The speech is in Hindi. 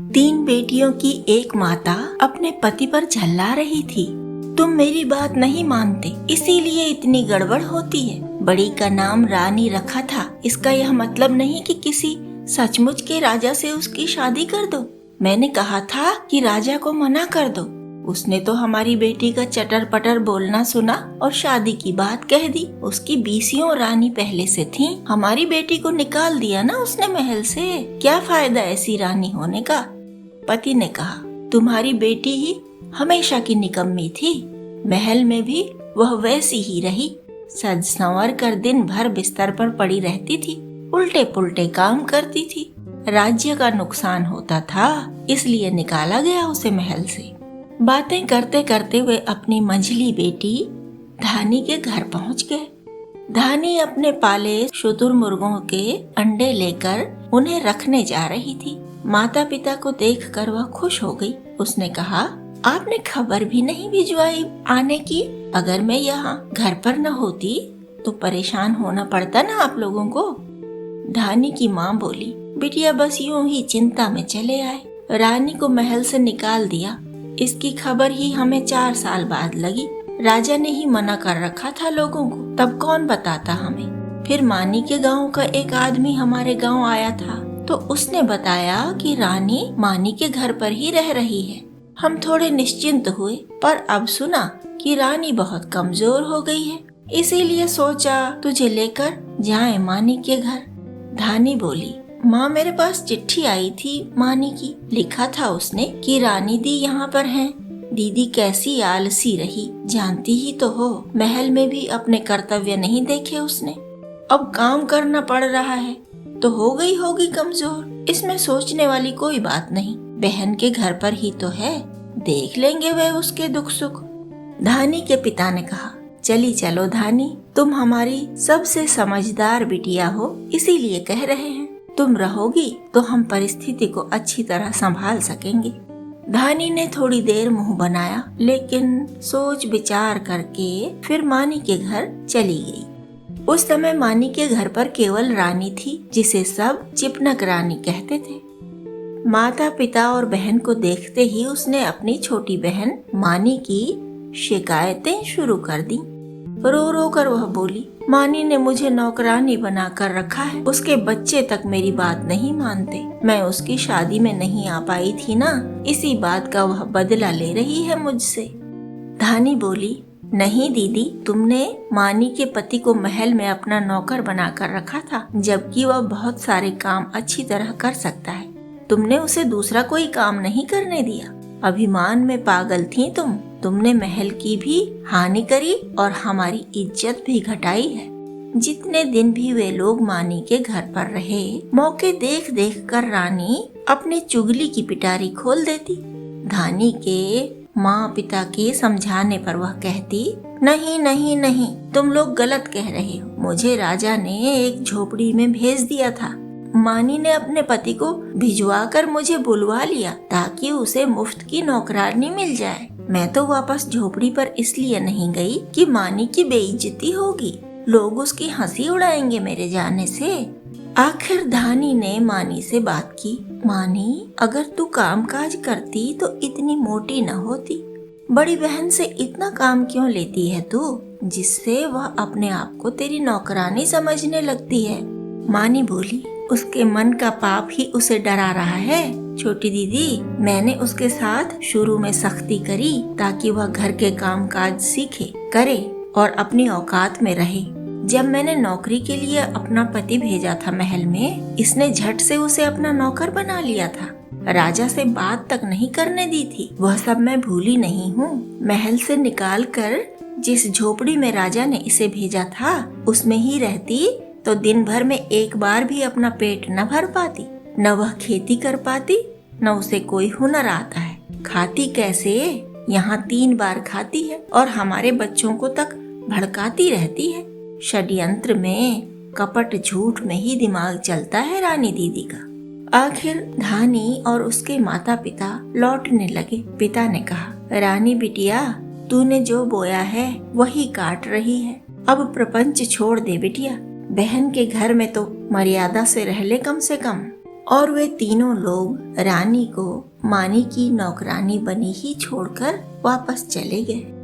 तीन बेटियों की एक माता अपने पति पर झल्ला रही थी। तुम मेरी बात नहीं मानते, इसीलिए इतनी गड़बड़ होती है। बड़ी का नाम रानी रखा था, इसका यह मतलब नहीं कि किसी सचमुच के राजा से उसकी शादी कर दो। मैंने कहा था कि राजा को मना कर दो। उसने तो हमारी बेटी का चटर पटर बोलना सुना और शादी की बात कह दी। उसकी बीसियों रानी पहले से थीं। हमारी बेटी को निकाल दिया ना उसने महल से। क्या फायदा ऐसी रानी होने का। पति ने कहा, तुम्हारी बेटी ही हमेशा की निकम्मी थी। महल में भी वह वैसी ही रही, सज संवर कर दिन भर बिस्तर पर पड़ी रहती थी, उल्टे पुल्टे काम करती थी। राज्य का नुकसान होता था, इसलिए निकाला गया उसे महल से। बातें करते करते वे अपनी मंझली बेटी धानी के घर पहुंच गए। धानी अपने पाले शुतुरमुर्गों के अंडे लेकर उन्हें रखने जा रही थी। माता पिता को देखकर वह खुश हो गई। उसने कहा, आपने खबर भी नहीं भिजवाई आने की। अगर मैं यहाँ घर पर न होती तो परेशान होना पड़ता ना आप लोगों को। धानी की माँ बोली, बिटिया बस यूं ही चिंता में चले आए। रानी को महल से निकाल दिया, इसकी खबर ही हमें 4 साल बाद लगी। राजा ने ही मना कर रखा था लोगों को, तब कौन बताता हमें। फिर मानी के गांव का एक आदमी हमारे गांव आया था, तो उसने बताया कि रानी मानी के घर पर ही रह रही है। हम थोड़े निश्चिंत हुए, पर अब सुना कि रानी बहुत कमजोर हो गई है, इसीलिए सोचा तुझे लेकर जाएं मानी के घर। धानी बोली, माँ मेरे पास चिट्ठी आई थी मानी की। लिखा था उसने कि रानी दी यहाँ पर हैं। दीदी कैसी आलसी रही, जानती ही तो हो। महल में भी अपने कर्तव्य नहीं देखे उसने। अब काम करना पड़ रहा है तो हो गई होगी कमजोर। इसमें सोचने वाली कोई बात नहीं। बहन के घर पर ही तो है, देख लेंगे वे उसके दुख सुख। धानी के पिता ने कहा, चली चलो धानी, तुम हमारी सबसे समझदार बिटिया हो, इसीलिए कह रहे हैं। तुम रहोगी तो हम परिस्थिति को अच्छी तरह संभाल सकेंगे। धानी ने थोड़ी देर मुंह बनाया, लेकिन सोच विचार करके फिर मानी के घर चली गई। उस समय मानी के घर पर केवल रानी थी, जिसे सब चिपनक रानी कहते थे। माता पिता और बहन को देखते ही उसने अपनी छोटी बहन मानी की शिकायतें शुरू कर दी। रो रो कर वह बोली, मानी ने मुझे नौकरानी बना कर रखा है, उसके बच्चे तक मेरी बात नहीं मानते। मैं उसकी शादी में नहीं आ पाई थी ना, इसी बात का वह बदला ले रही है मुझसे। धानी बोली, नहीं दीदी, तुमने मानी के पति को महल में अपना नौकर बना कर रखा था, जबकि वह बहुत सारे काम अच्छी तरह कर सकता है। तुमने उसे दूसरा कोई काम नहीं करने दिया। अभिमान में पागल थी तुमने महल की भी हानि करी और हमारी इज्जत भी घटाई है। जितने दिन भी वे लोग मानी के घर पर रहे, मौके देख देख कर रानी अपनी चुगली की पिटारी खोल देती। धानी के माँ पिता के समझाने पर वह कहती, नहीं नहीं नहीं, तुम लोग गलत कह रहे हो। मुझे राजा ने एक झोपड़ी में भेज दिया था। मानी ने अपने पति को भिजवा कर मुझे बुलवा लिया ताकि उसे मुफ्त की नौकरानी मिल जाए। मैं तो वापस झोपड़ी पर इसलिए नहीं गई कि मानी की बेइज्जती होगी, लोग उसकी हंसी उड़ाएंगे मेरे जाने से। आखिर धानी ने मानी से बात की, मानी अगर तू कामकाज करती तो इतनी मोटी न होती। बड़ी बहन से इतना काम क्यों लेती है तू, जिससे वह अपने आप को तेरी नौकरानी समझने लगती है। मानी बोली, उसके मन का पाप ही उसे डरा रहा है। छोटी दीदी, मैंने उसके साथ शुरू में सख्ती करी ताकि वह घर के कामकाज सीखे, करे और अपनी औकात में रहे। जब मैंने नौकरी के लिए अपना पति भेजा था महल में, इसने झट से उसे अपना नौकर बना लिया था। राजा से बात तक नहीं करने दी थी। वह सब मैं भूली नहीं हूँ। महल से निकाल कर जिस झोपड़ी में राजा ने इसे भेजा था, उसमें ही रहती तो दिन भर में एक बार भी अपना पेट न भर पाती, न वह खेती कर पाती, न उसे कोई हुनर आता है। खाती कैसे? यहाँ 3 बार खाती है और हमारे बच्चों को तक भड़काती रहती है। षड्यंत्र में, कपट झूठ में ही दिमाग चलता है रानी दीदी का। आखिर धानी और उसके माता पिता लौटने लगे। पिता ने कहा, रानी बिटिया, तूने जो बोया है वही काट रही है। अब प्रपंच छोड़ दे बिटिया। बहन के घर में तो मर्यादा से रह ले कम से कम। और वे तीनों लोग रानी को मानी की नौकरानी बनी ही छोड़कर वापस चले गए।